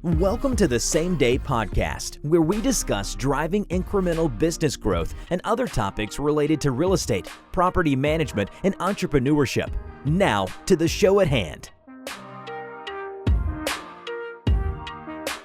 Welcome to the Same Day Podcast, where we discuss driving incremental business growth and other topics related to real estate, property management, and entrepreneurship. Now to the show at hand.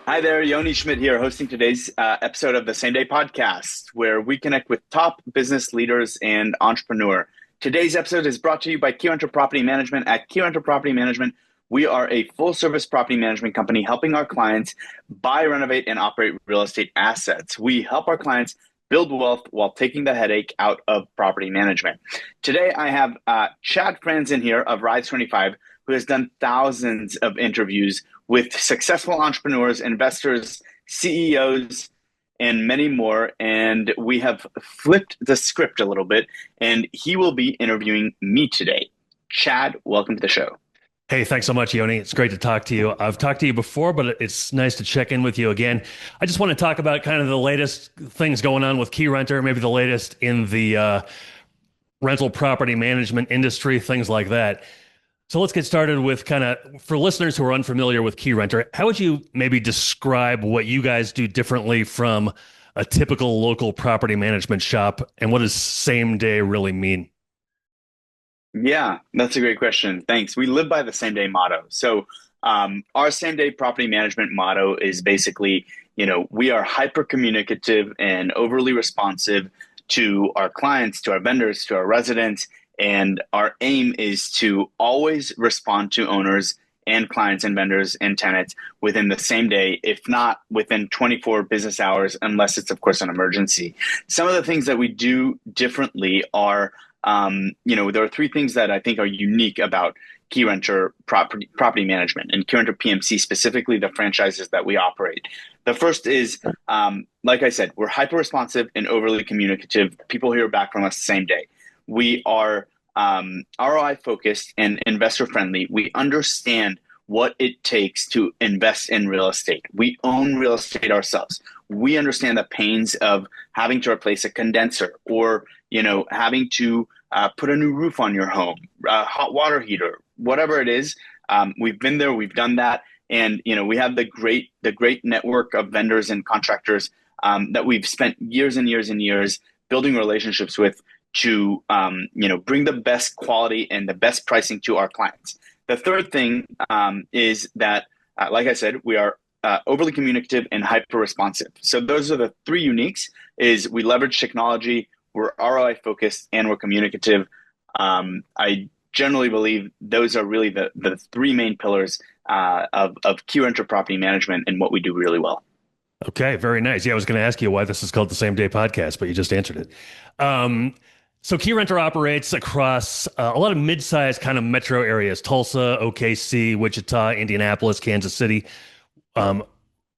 Hi there, Yoni Schmidt here, hosting today's episode of the Same Day Podcast, where we connect with top business leaders and entrepreneurs. Today's episode is brought to you by Keyrenter Property Management. At Keyrenter Property Management, we are a full-service property management company helping our clients buy, renovate, and operate real estate assets. We help our clients build wealth while taking the headache out of property management. Today, I have Chad Franzen here of Rise 25, who has done thousands of interviews with successful entrepreneurs, investors, CEOs, and many more. And we have flipped the script a little bit, and he will be interviewing me today. Chad, welcome to the show. Hey, thanks so much, Yoni. It's great to talk to you. I've talked to you before, but it's nice to check in with you again. I just want to talk about kind of the latest things going on with Keyrenter, maybe the latest in the rental property management industry, things like that. So let's get started with kind of, for listeners who are unfamiliar with Keyrenter, how would you maybe describe what you guys do differently from a typical local property management shop, and what does same day really mean? Yeah, that's a great question. Thanks. We live by the same day motto. So our same day property management motto is basically, we are hyper communicative and overly responsive to our clients, to our vendors, to our residents. And our aim is to always respond to owners and clients and vendors and tenants within the same day, if not within 24 business hours, unless it's, of course, an emergency. Some of the things that we do differently are there are three things that I think are unique about Keyrenter Property Management and Keyrenter PMC, specifically the franchises that we operate. The first is, like I said, we're hyper responsive and overly communicative. People hear back from us the same day. We are ROI focused and investor friendly. We understand what it takes to invest in real estate. We own real estate ourselves. We understand the pains of having to replace a condenser or, having to put a new roof on your home, a hot water heater, whatever it is. We've been there, we've done that. And, we have the great network of vendors and contractors that we've spent years and years and years building relationships with to, bring the best quality and the best pricing to our clients. The third thing is that, like I said, we are overly communicative and hyper responsive. So those are the three uniques: is we leverage technology, we're ROI focused, and we're communicative. I generally believe those are really the three main pillars of Keyrenter Property Management and what we do really well. Okay, very nice. Yeah, I was going to ask you why this is called the Same Day Podcast, but you just answered it. So Keyrenter operates across a lot of mid-sized kind of metro areas: Tulsa, OKC, Wichita, Indianapolis, Kansas City. And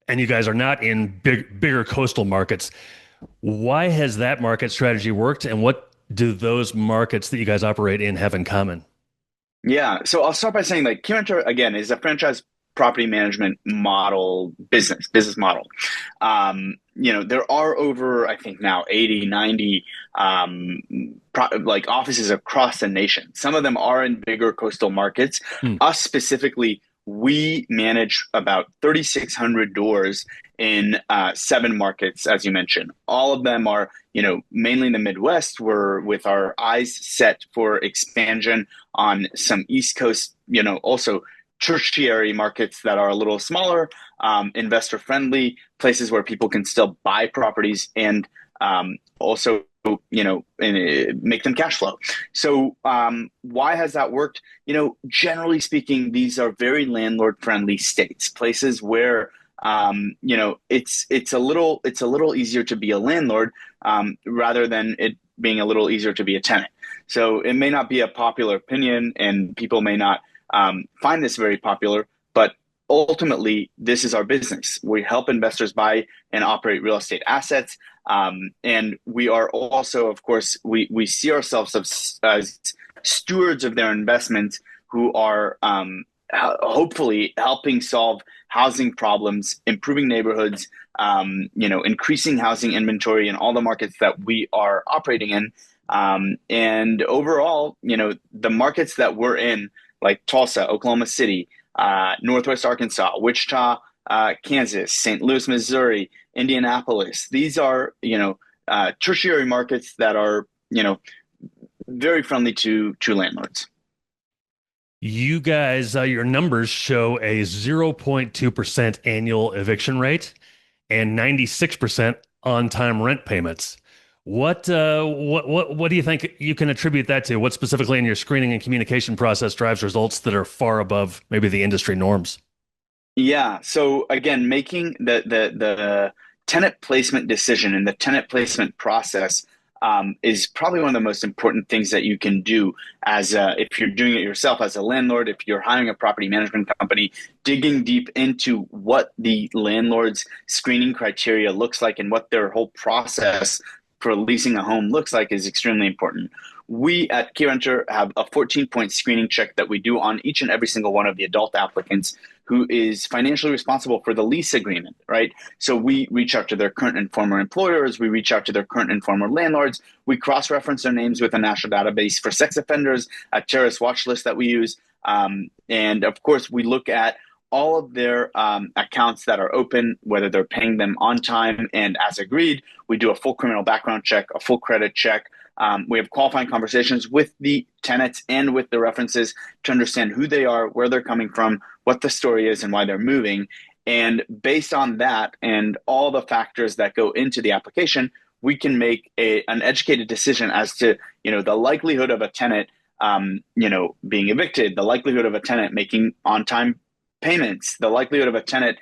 you guys are not in bigger coastal markets. Why has that market strategy worked, and what do those markets that you guys operate in have in common? Yeah, so I'll start by saying that Keyrenter, again, is a franchise property management model, business model. There are over, I think now 80, 90 offices across the nation. Some of them are in bigger coastal markets. Us specifically, we manage about 3,600 doors in 7 markets, as you mentioned. All of them are, mainly in the Midwest. We're with our eyes set for expansion on some East Coast, also tertiary markets that are a little smaller, investor friendly, places where people can still buy properties and also make them cash flow. So why has that worked? Generally speaking, these are very landlord friendly states, places where it's a little easier to be a landlord rather than it being a little easier to be a tenant. So it may not be a popular opinion, and people may not find this very popular, but ultimately, this is our business. We help investors buy and operate real estate assets. And we are also, of course, we see ourselves as stewards of their investments who are hopefully helping solve housing problems, improving neighborhoods, increasing housing inventory in all the markets that we are operating in. And overall, the markets that we're in, like Tulsa, Oklahoma City, Northwest Arkansas, Wichita, Kansas, St. Louis, Missouri, Indianapolis. These are, tertiary markets that are, very friendly to landlords. You guys, your numbers show a 0.2% annual eviction rate and 96% on-time rent payments. What do you think you can attribute that to? What specifically in your screening and communication process drives results that are far above maybe the industry norms? Yeah. So again, making the tenant placement decision and the tenant placement process is probably one of the most important things that you can do as if you're doing it yourself as a landlord, if you're hiring a property management company, digging deep into what the landlord's screening criteria looks like and what their whole process for leasing a home looks like is extremely important. We at Keyrenter have a 14-point screening check that we do on each and every single one of the adult applicants who is financially responsible for the lease agreement, right? So we reach out to their current and former employers. We reach out to their current and former landlords. We cross-reference their names with a national database for sex offenders, a terrorist watch list that we use. And of course, we look at all of their accounts that are open, whether they're paying them on time and as agreed. We do a full criminal background check, a full credit check. We have qualifying conversations with the tenants and with the references to understand who they are, where they're coming from, what the story is, and why they're moving. And based on that and all the factors that go into the application, we can make an educated decision as to the likelihood of a tenant being evicted, the likelihood of a tenant making on-time payments, the likelihood of a tenant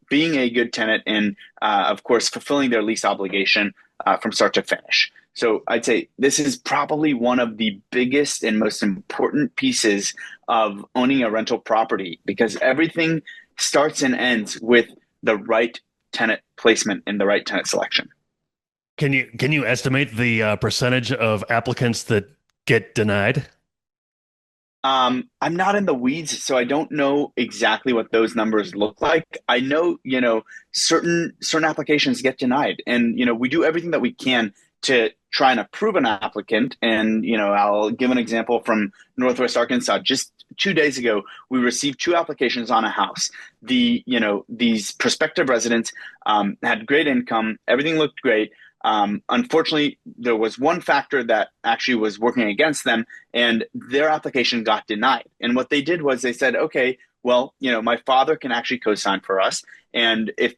being a good tenant and of course fulfilling their lease obligation from start to finish. So I'd say this is probably one of the biggest and most important pieces of owning a rental property because everything starts and ends with the right tenant placement and the right tenant selection. Can you estimate the percentage of applicants that get denied? I'm not in the weeds, so I don't know exactly what those numbers look like. I know, certain applications get denied, and we do everything that we can to try and approve an applicant. And I'll give an example from Northwest Arkansas. Just 2 days ago, we received 2 applications on a house. These prospective residents had great income, everything looked great. Unfortunately, there was one factor that actually was working against them, and their application got denied. And what they did was they said, okay, well, my father can actually co-sign for us. And if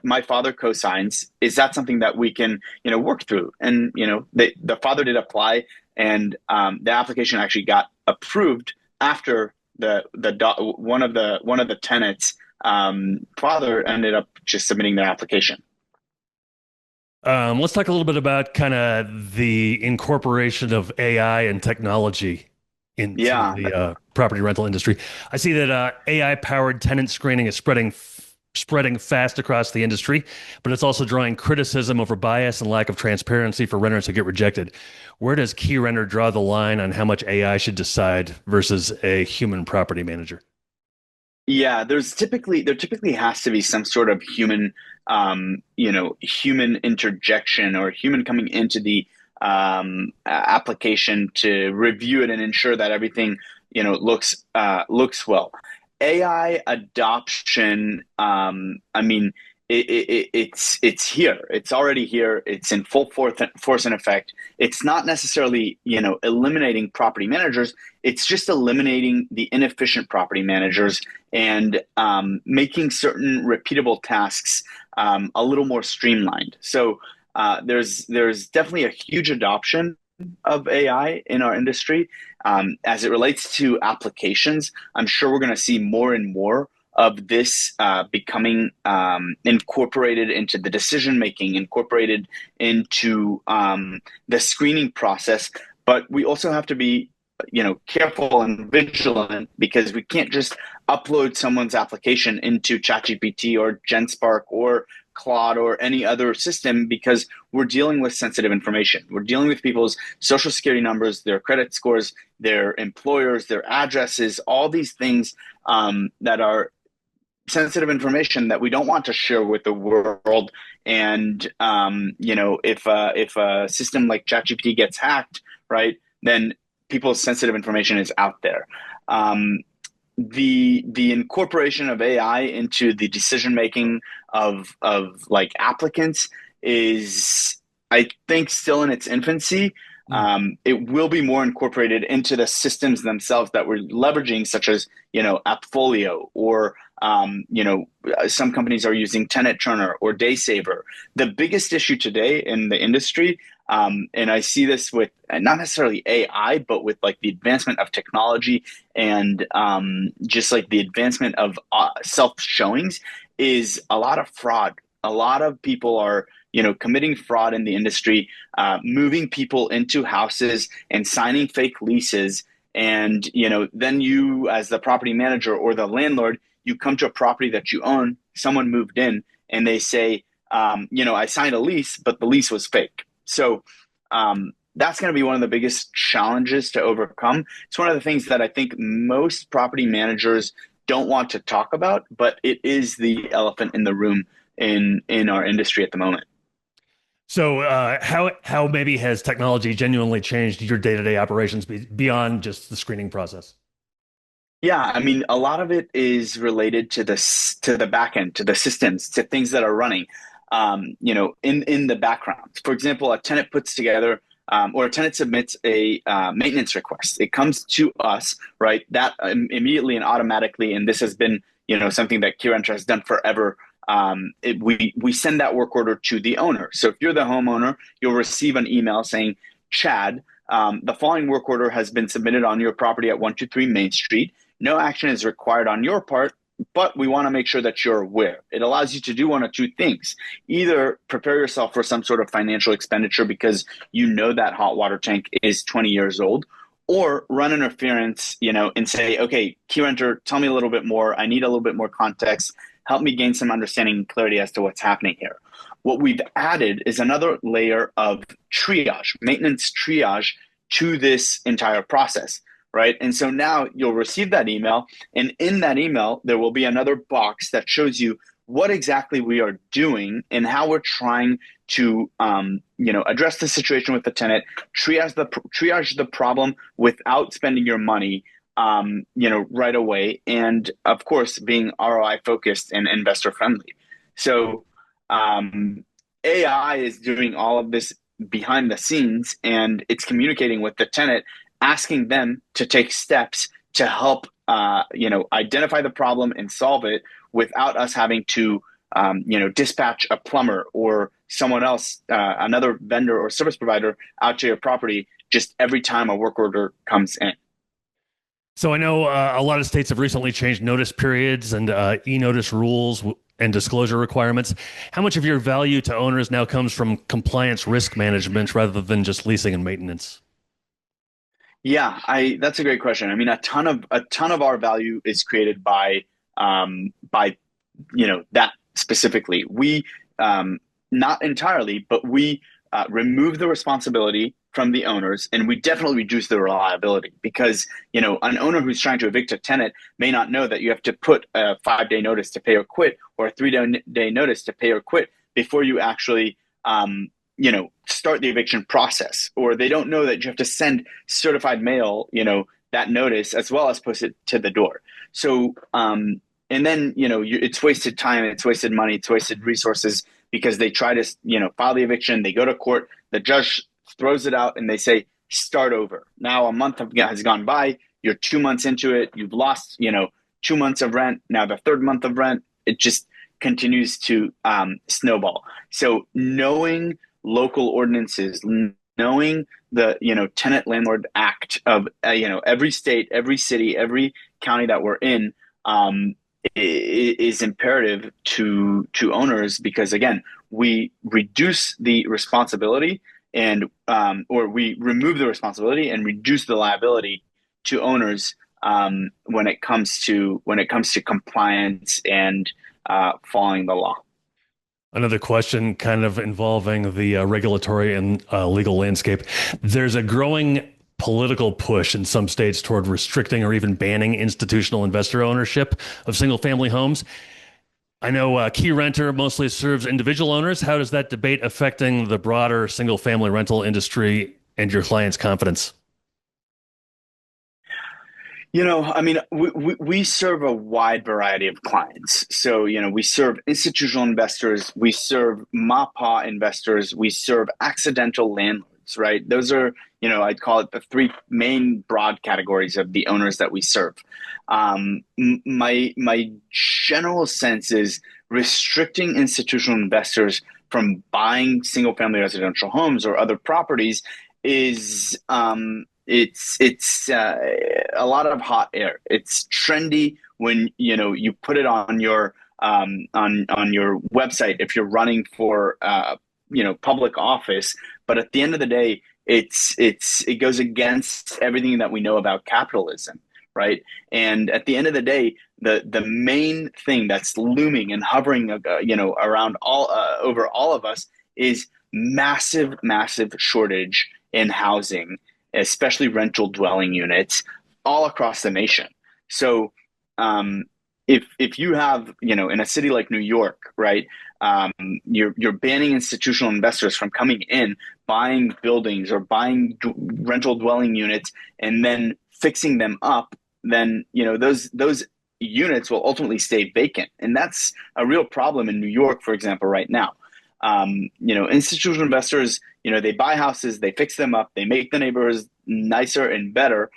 my father co-signs, is that something that we can, work through? And, the father did apply, and the application actually got approved after one of the tenants' father ended up just submitting their application. Let's talk a little bit about kind of the incorporation of AI and technology into the property rental industry. I see that AI-powered tenant screening is spreading fast across the industry, but it's also drawing criticism over bias and lack of transparency for renters who get rejected. Where does Keyrenter draw the line on how much AI should decide versus a human property manager? Yeah, there typically has to be some sort of human, human interjection or human coming into the application to review it and ensure that everything, looks well. AI adoption, it's here. It's already here. It's in full force and effect. It's not necessarily, eliminating property managers. It's just eliminating the inefficient property managers and making certain repeatable tasks a little more streamlined. So there's definitely a huge adoption of AI in our industry. As it relates to applications, I'm sure we're going to see more and more of this becoming incorporated into the decision making, incorporated into the screening process. But we also have to be, careful and vigilant because we can't just upload someone's application into ChatGPT or GenSpark or Claude or any other system because we're dealing with sensitive information. We're dealing with people's social security numbers, their credit scores, their employers, their addresses, all these things that are sensitive information that we don't want to share with the world. And if a system like ChatGPT gets hacked, right, then people's sensitive information is out there. the incorporation of AI into the decision making of like applicants is, I think, still in its infancy. It will be more incorporated into the systems themselves that we're leveraging, such as, Appfolio, or some companies are using Tenant Turner or Daysaver. The biggest issue today in the industry, and I see this with not necessarily AI, but with like the advancement of technology and just like the advancement of self showings, is a lot of fraud. A lot of people are committing fraud in the industry, moving people into houses and signing fake leases. And, then you, as the property manager or the landlord, you come to a property that you own, someone moved in, and they say, I signed a lease, but the lease was fake. So that's going to be one of the biggest challenges to overcome. It's one of the things that I think most property managers don't want to talk about, but it is the elephant in the room in our industry at the moment. So how maybe has technology genuinely changed your day-to-day operations beyond just the screening process? Yeah, I mean, a lot of it is related to the back end, to the systems, to things that are running, in the background. For example, a tenant puts together, or a tenant submits a maintenance request. It comes to us, right? That immediately and automatically, and this has been, something that Keyrenter has done forever. We send that work order to the owner. So if you're the homeowner, you'll receive an email saying, Chad, the following work order has been submitted on your property at 123 Main Street. No action is required on your part, but we want to make sure that you're aware. It allows you to do one of two things. Either prepare yourself for some sort of financial expenditure because that hot water tank is 20 years old, or run interference, and say, okay, Keyrenter, tell me a little bit more. I need a little bit more context. Help me gain some understanding and clarity as to what's happening here. What we've added is another layer of triage, maintenance triage, to this entire process, right? And so now you'll receive that email, and in that email, there will be another box that shows you what exactly we are doing and how we're trying to, address the situation with the tenant, triage the problem without spending your money, right away. And of course, being ROI focused and investor friendly. So AI is doing all of this behind the scenes, and it's communicating with the tenant, asking them to take steps to help, identify the problem and solve it without us having to, dispatch a plumber or someone else, another vendor or service provider out to your property just every time a work order comes in. So I know a lot of states have recently changed notice periods and e-notice rules and disclosure requirements. How much of your value to owners now comes from compliance risk management rather than just leasing and maintenance? Yeah, that's a great question. I mean, a ton of our value is created by that specifically. We not entirely, but we remove the responsibility from the owners, and we definitely reduce the reliability, because an owner who's trying to evict a tenant may not know that you have to put a 5-day notice to pay or quit, or a 3-day notice to pay or quit before you actually start the eviction process, or they don't know that you have to send certified mail that notice as well as post it to the door. So and then it's wasted time, it's wasted money, it's wasted resources, because they try to file the eviction, they go to court, the judge throws it out, and they say, start over. Now a month has gone by, you're 2 months into it, you've lost 2 months of rent, now the third month of rent, it just continues to snowball. So knowing local ordinances, knowing the Tenant Landlord Act of every state, every city, every county that we're in, is imperative to owners, because again, we reduce the responsibility and or we remove the responsibility and reduce the liability to owners when it comes to compliance and following the law. Another question kind of involving the regulatory and legal landscape. There's a growing political push in some states toward restricting or even banning institutional investor ownership of single-family homes. I know Keyrenter mostly serves individual owners. How does that debate affecting the broader single-family rental industry and your clients' confidence? I mean, we serve a wide variety of clients. So, we serve institutional investors, we serve MAPA investors, we serve accidental landlords, right? Those are, I'd call it the three main broad categories of the owners that we serve. My general sense is restricting institutional investors from buying single family residential homes or other properties is it's a lot of hot air. It's trendy when you put it on your on your website if you're running for public office. But at the end of the day, it goes against everything that we know about capitalism, right? And at the end of the day, the main thing that's looming and hovering around all over all of us is massive shortage in housing, especially rental dwelling units all across the nation. So if you have, in a city like New York, right, you're banning institutional investors from coming in, buying buildings or buying rental dwelling units and then fixing them up, then those units will ultimately stay vacant. And that's a real problem in New York, for example, right now. Institutional investors, they buy houses, they fix them up, they make the neighborhoods nicer and better,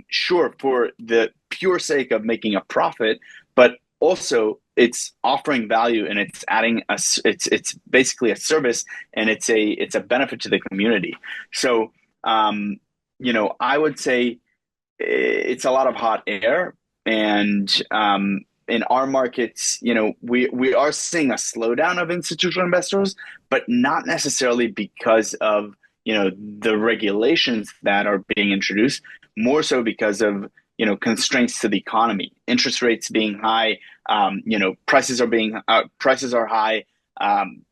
sure, for the pure sake of making a profit, but also it's offering value and it's adding it's basically a service, and it's a benefit to the community. So, I would say it's a lot of hot air, and in our markets, we are seeing a slowdown of institutional investors, but not necessarily because of the regulations that are being introduced, more so because of constraints to the economy, interest rates being high, prices are high,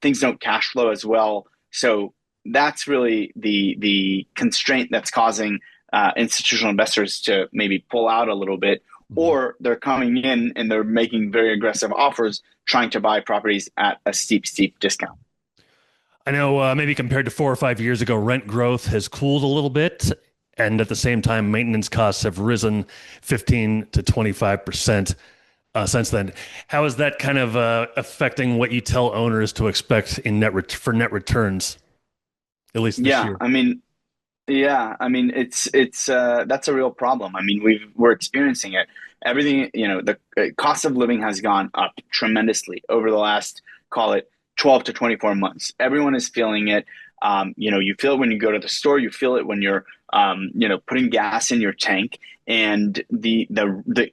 things don't cash flow as well. So that's really the constraint that's causing institutional investors to maybe pull out a little bit, or they're coming in and they're making very aggressive offers, trying to buy properties at a steep discount. I know maybe compared to 4 or 5 years ago, rent growth has cooled a little bit. And at the same time, maintenance costs have risen 15 to 25% since then. How is that kind of affecting what you tell owners to expect in for net returns, at least this year? It's that's a real problem. I mean, we're experiencing it. Everything, the cost of living has gone up tremendously over the last, call it 12 to 24 months. Everyone is feeling it. You feel it when you go to the store, you feel it when you're putting gas in your tank. And the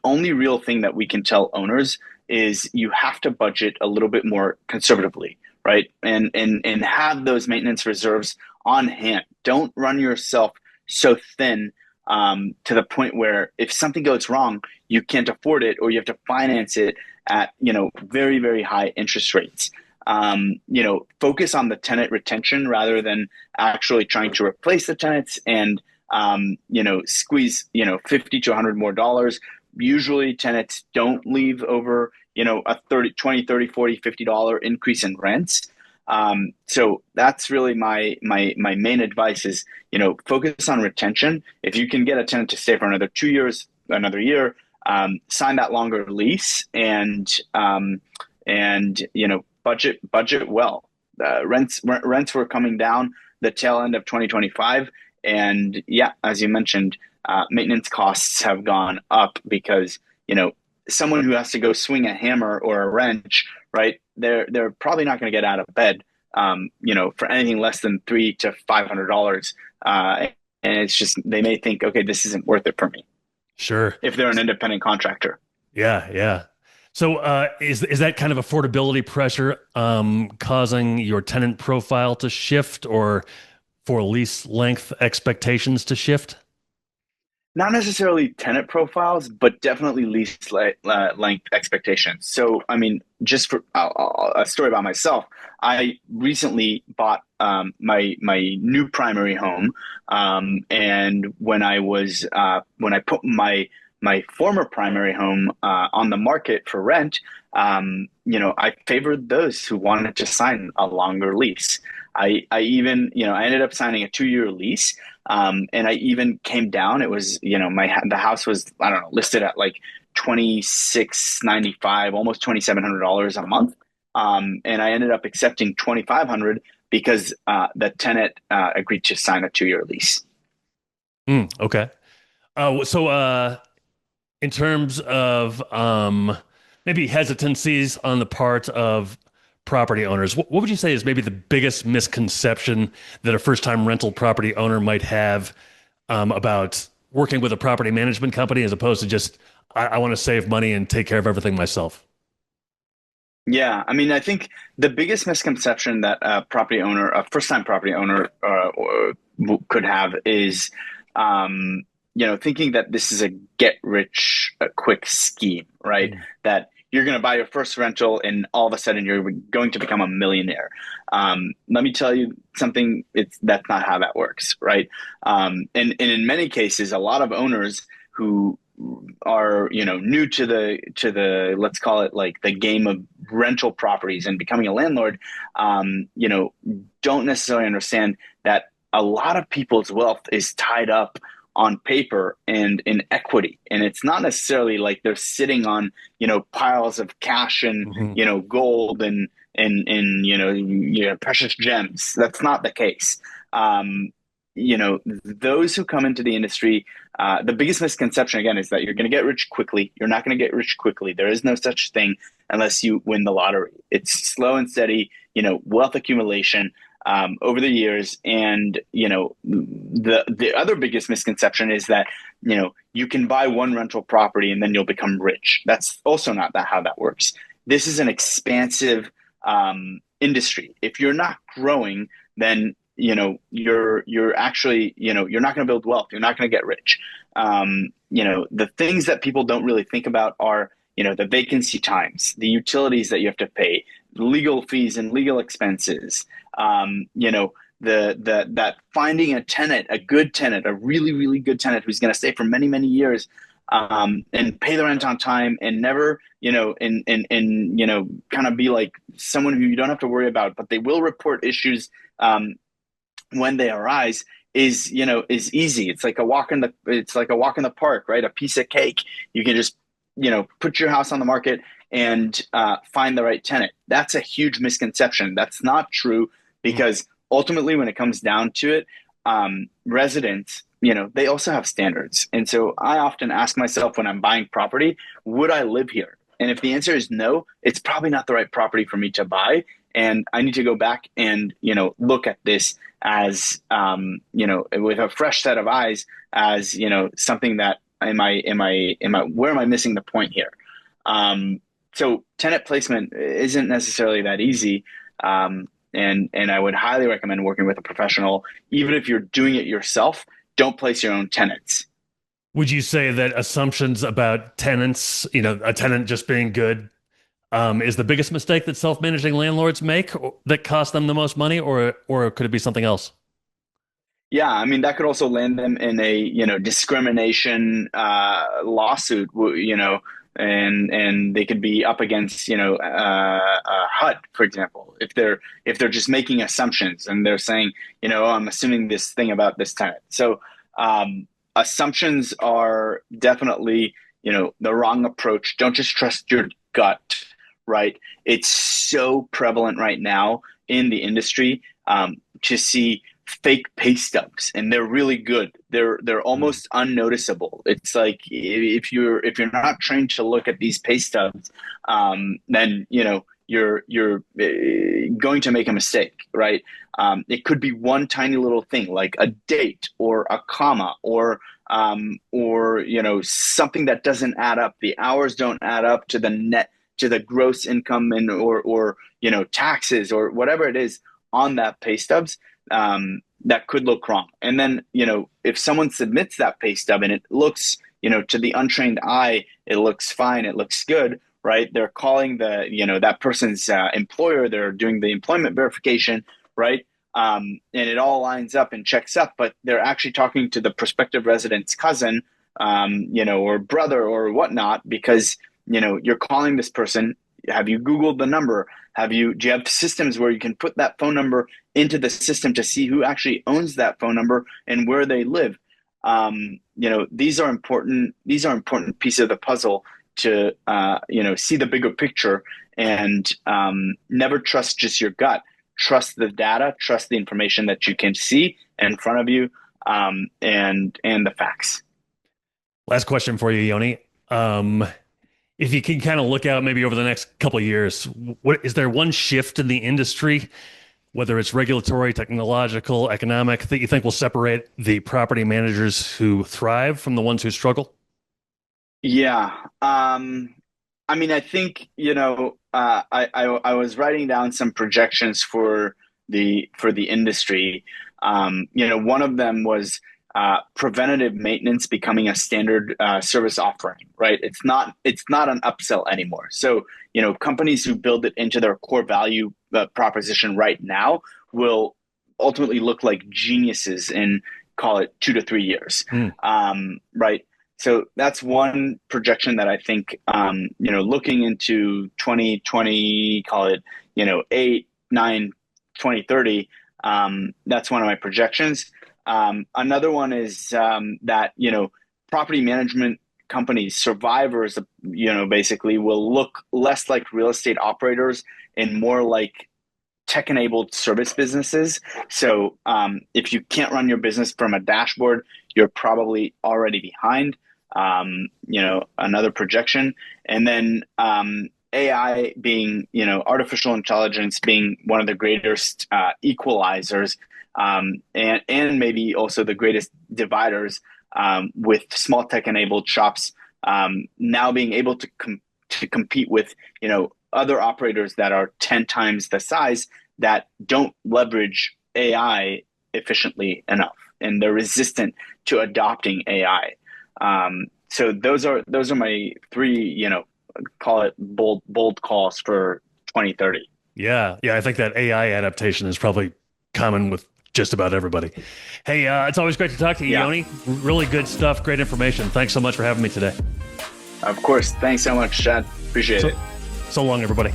only real thing that we can tell owners is you have to budget a little bit more conservatively, right? And have those maintenance reserves on hand. Don't run yourself so thin to the point where if something goes wrong, you can't afford it, or you have to finance it at very, very high interest rates. Focus on the tenant retention rather than actually trying to replace the tenants and squeeze 50 to 100 more dollars. Usually tenants don't leave over a 30, 20, 30, 40, $50 increase in rents. So that's really my main advice is, focus on retention. If you can get a tenant to stay for another 2 years, another year, sign that longer lease and budget well. Rents were coming down the tail end of 2025. And yeah, as you mentioned, maintenance costs have gone up because, someone who has to go swing a hammer or a wrench, right? They're probably not going to get out of bed, for anything less than $300 to $500. And it's just, they may think, okay, this isn't worth it for me. Sure. If they're an independent contractor. Yeah. So is that kind of affordability pressure causing your tenant profile to shift, or for lease length expectations to shift? Not necessarily tenant profiles, but definitely lease length expectations. So, I mean, just for a story about myself, I recently bought my new primary home, and when I put my my former primary home on the market for rent, I favored those who wanted to sign a longer lease. I even, I ended up signing a 2-year lease. And I even came down. It was, the house was, I don't know, listed at like $2,695, almost $2,700 a month. And I ended up accepting $2,500 because the tenant agreed to sign a 2-year lease. Okay. So in terms of maybe hesitancies on the part of property owners, what would you say is maybe the biggest misconception that a first-time rental property owner might have about working with a property management company as opposed to just, I want to save money and take care of everything myself? Yeah, I mean, I think the biggest misconception that a first-time property owner, could have is, thinking that this is a get-rich-quick scheme, right? That you're going to buy your first rental and all of a sudden you're going to become a millionaire. Let me tell you something. That's not how that works, right? And in many cases, a lot of owners who are new to the let's call it like the game of rental properties and becoming a landlord, don't necessarily understand that a lot of people's wealth is tied up on paper and in equity, and it's not necessarily like they're sitting on piles of cash and gold and precious gems. That's not the case. Those who come into the industry, the biggest misconception again is that you're going to get rich quickly. You're not going to get rich quickly. There is no such thing unless you win the lottery. It's slow and steady, wealth accumulation over the years. And the other biggest misconception is that you can buy one rental property and then you'll become rich. That's also not how that works. This is an expansive industry. If you're not growing, then you're actually, you're not going to build wealth. You're not going to get rich. The things that people don't really think about are, the vacancy times, the utilities that you have to pay, legal fees and legal expenses, that finding a tenant, a good tenant, a really, really good tenant who's going to stay for many, many years, and pay the rent on time and never, kind of be like someone who you don't have to worry about, but they will report issues, when they arise is easy. It's like a walk in the park, right? A piece of cake. You can just, put your house on the market and find the right tenant. That's a huge misconception. That's not true because ultimately when it comes down to it, residents, they also have standards. And so I often ask myself when I'm buying property, would I live here? And if the answer is no, it's probably not the right property for me to buy. And I need to go back and, look at this as, with a fresh set of eyes as, something that where am I missing the point here? So tenant placement isn't necessarily that easy. And I would highly recommend working with a professional. Even if you're doing it yourself, don't place your own tenants. Would you say that assumptions about tenants, a tenant just being good, is the biggest mistake that self-managing landlords make that cost them the most money, or could it be something else? Yeah, I mean, that could also land them in a, discrimination lawsuit, and they could be up against, HUD, for example, if they're just making assumptions and they're saying, I'm assuming this thing about this tenant. So assumptions are definitely, the wrong approach. Don't just trust your gut, right? It's so prevalent right now in the industry to see fake pay stubs, and they're really good. They're almost unnoticeable. It's like if you're not trained to look at these pay stubs, then you're going to make a mistake, right? It could be one tiny little thing like a date or a comma or something that doesn't add up. The hours don't add up to the gross income and or taxes or whatever it is on that pay stubs. That could look wrong. And then, if someone submits that pay stub and it looks, to the untrained eye, it looks fine, it looks good, right? They're calling that person's employer, they're doing the employment verification, right? And it all lines up and checks up, but they're actually talking to the prospective resident's cousin or brother or whatnot, because, you're calling this person. Have you Googled the number? Do you have systems where you can put that phone number into the system to see who actually owns that phone number and where they live? These are important pieces of the puzzle to, see the bigger picture, and never trust just your gut. Trust the data, trust the information that you can see in front of you, and the facts. Last question for you, Yoni. If you can kind of look out maybe over the next couple of years, what is there one shift in the industry, whether it's regulatory, technological, economic, that you think will separate the property managers who thrive from the ones who struggle? Yeah. I think, I was writing down some projections for the industry. One of them was preventative maintenance becoming a standard service offering, right? It's not an upsell anymore. So, companies who build it into their core value proposition right now will ultimately look like geniuses in, call it, 2 to 3 years. Right? So that's one projection that I think, looking into 2020, call it, 8, 9, 2030, that's one of my projections. Another one is that, property management companies, survivors, basically will look less like real estate operators and more like tech-enabled service businesses. So if you can't run your business from a dashboard, you're probably already behind. Another projection. And then AI being, artificial intelligence being one of the greatest equalizers, and maybe also the greatest dividers, with small tech-enabled shops now being able to compete with, other operators that are 10 times the size that don't leverage AI efficiently enough, and they're resistant to adopting AI. So those are my three, call it bold calls for 2030. Yeah. I think that AI adaptation is probably common with just about everybody. Hey, it's always great to talk to you, Yoni. Really good stuff. Great information. Thanks so much for having me today. Of course. Thanks so much, Chad. Appreciate it. So long, everybody.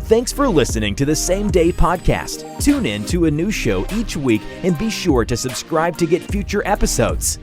Thanks for listening to the Same Day Podcast. Tune in to a new show each week and be sure to subscribe to get future episodes.